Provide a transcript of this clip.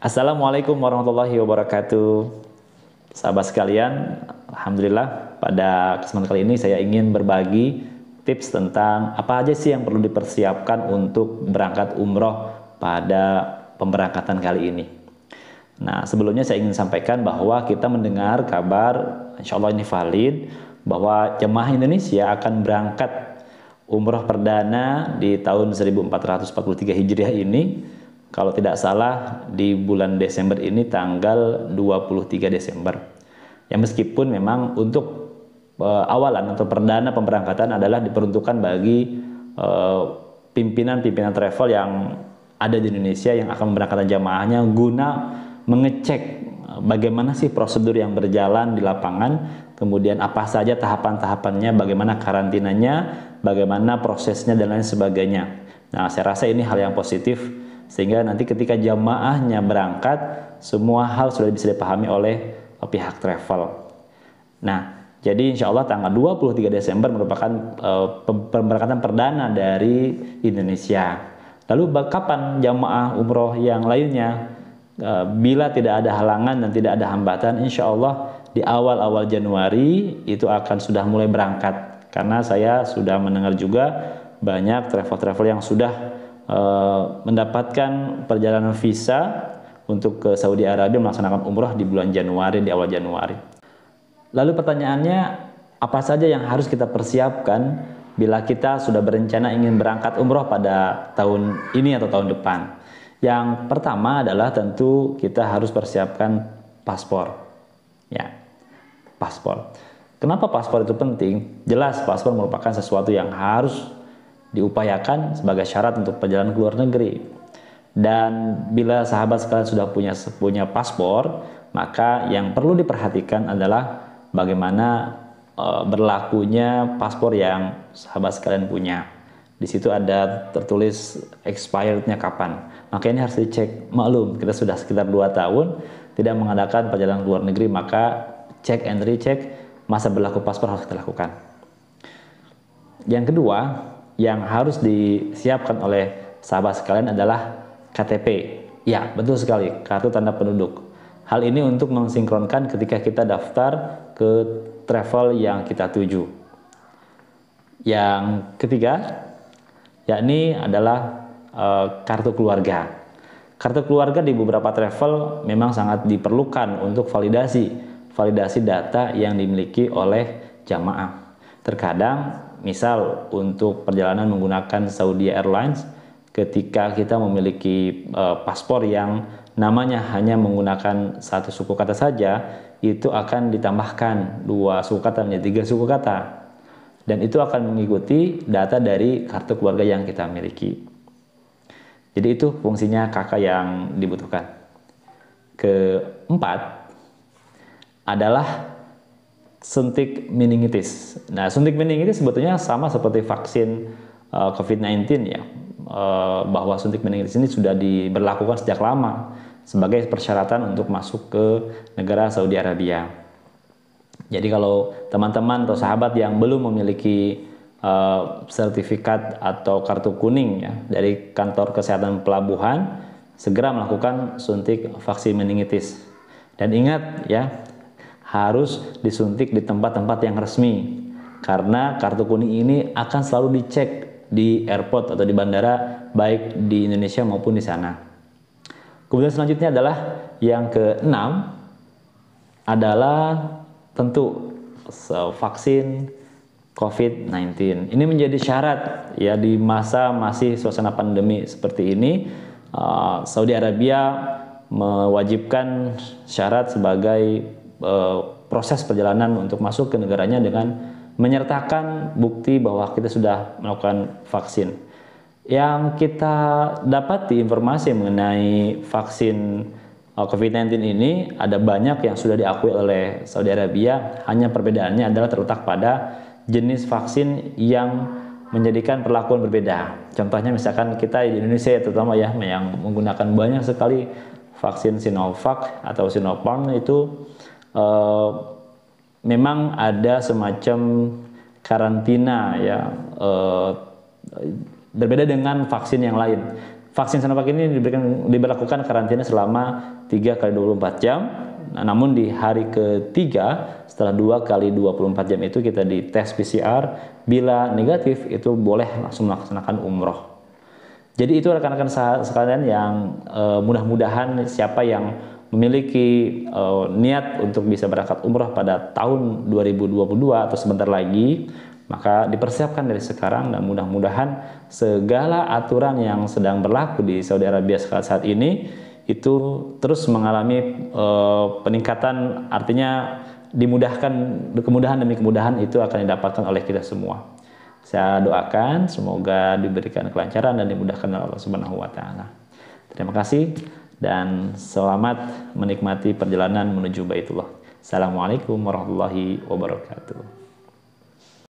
Assalamualaikum warahmatullahi wabarakatuh. Sahabat sekalian, Alhamdulillah pada kesempatan kali ini saya ingin berbagi tips tentang apa aja sih yang perlu dipersiapkan untuk berangkat umroh pada pemberangkatan kali ini. Nah, sebelumnya saya ingin sampaikan bahwa kita mendengar kabar, insya Allah ini valid, bahwa jemaah Indonesia akan berangkat umroh perdana di tahun 1443 Hijriah ini, kalau tidak salah di bulan Desember ini tanggal 23 Desember. Ya, meskipun memang untuk awalan atau perdana pemberangkatan adalah diperuntukkan bagi pimpinan-pimpinan travel yang ada di Indonesia yang akan memberangkatkan jamaahnya guna mengecek bagaimana sih prosedur yang berjalan di lapangan, kemudian apa saja tahapan-tahapannya, bagaimana karantinanya, bagaimana prosesnya dan lain sebagainya. Nah, saya rasa ini hal yang positif sehingga nanti ketika jamaahnya berangkat semua hal sudah bisa dipahami oleh pihak travel. Nah, jadi insya Allah tanggal 23 Desember merupakan pemberangkatan perdana dari Indonesia. Lalu kapan jamaah umroh yang lainnya? Bila tidak ada halangan dan tidak ada hambatan, insya Allah di awal-awal Januari itu akan sudah mulai berangkat. Karena saya sudah mendengar juga banyak travel-travel yang sudah mendapatkan perjalanan visa untuk ke Saudi Arabia melaksanakan umroh di bulan Januari, di awal Januari. Lalu pertanyaannya, apa saja yang harus kita persiapkan bila kita sudah berencana ingin berangkat umroh pada tahun ini atau tahun depan? Yang pertama adalah tentu kita harus persiapkan paspor. Ya, paspor. Kenapa paspor itu penting? Jelas paspor merupakan sesuatu yang harus diupayakan sebagai syarat untuk perjalanan ke luar negeri. Dan bila sahabat sekalian sudah punya paspor, maka yang perlu diperhatikan adalah bagaimana berlakunya paspor yang sahabat sekalian punya. Di situ ada tertulis expirednya kapan. Maka ini harus dicek. Maklum, kita sudah sekitar 2 tahun tidak mengadakan perjalanan ke luar negeri, maka cek and recheck masa berlaku paspor harus kita lakukan. Yang kedua, yang harus disiapkan oleh sahabat sekalian adalah KTP. Ya, betul sekali, kartu tanda penduduk. Hal ini untuk mensinkronkan ketika kita daftar ke travel yang kita tuju. Yang ketiga, yakni adalah kartu keluarga. Kartu keluarga di beberapa travel memang sangat diperlukan untuk validasi data yang dimiliki oleh jamaah. Terkadang misal untuk perjalanan menggunakan Saudi Airlines, ketika kita memiliki paspor yang namanya hanya menggunakan satu suku kata saja, itu akan ditambahkan 2 suku kata menjadi 3 suku kata. Dan itu akan mengikuti data dari kartu keluarga yang kita miliki. Jadi itu fungsinya KK yang dibutuhkan. Keempat adalah suntik meningitis. Nah, suntik meningitis sebetulnya sama seperti vaksin COVID-19 ya, bahwa suntik meningitis ini sudah diberlakukan sejak lama sebagai persyaratan untuk masuk ke negara Saudi Arabia. Jadi kalau teman-teman atau sahabat yang belum memiliki sertifikat atau kartu kuning ya dari kantor kesehatan pelabuhan, segera melakukan suntik vaksin meningitis. Dan ingat ya, harus disuntik di tempat-tempat yang resmi, karena kartu kuning ini akan selalu dicek di airport atau di bandara, baik di Indonesia maupun di sana. Kemudian selanjutnya adalah yang keenam adalah tentu vaksin COVID-19. Ini menjadi syarat ya di masa masih suasana pandemi seperti ini. Saudi Arabia mewajibkan syarat sebagai proses perjalanan untuk masuk ke negaranya dengan menyertakan bukti bahwa kita sudah melakukan vaksin. Yang kita dapati informasi mengenai vaksin COVID-19 ini, ada banyak yang sudah diakui oleh Saudi Arabia, hanya perbedaannya adalah terletak pada jenis vaksin yang menjadikan perlakuan berbeda. Contohnya misalkan kita di Indonesia terutama ya, yang menggunakan banyak sekali vaksin Sinovac atau Sinopharm itu memang ada semacam karantina ya, berbeda dengan vaksin yang lain. Vaksin Sinovac ini diberlakukan karantina selama 3 kali 24 jam. Nah, namun di hari ketiga setelah 2 kali 24 jam itu kita dites PCR, bila negatif itu boleh langsung melaksanakan umroh. Jadi itu rekan-rekan sekalian yang mudah-mudahan siapa yang memiliki niat untuk bisa berangkat umroh pada tahun 2022 atau sebentar lagi, maka dipersiapkan dari sekarang, dan mudah-mudahan segala aturan yang sedang berlaku di Saudi Arabia saat ini itu terus mengalami peningkatan, artinya dimudahkan, kemudahan demi kemudahan itu akan didapatkan oleh kita semua. Saya doakan semoga diberikan kelancaran dan dimudahkan oleh Allah Subhanahu wa taala. Terima kasih dan selamat menikmati perjalanan menuju Baitullah. Assalamualaikum warahmatullahi wabarakatuh.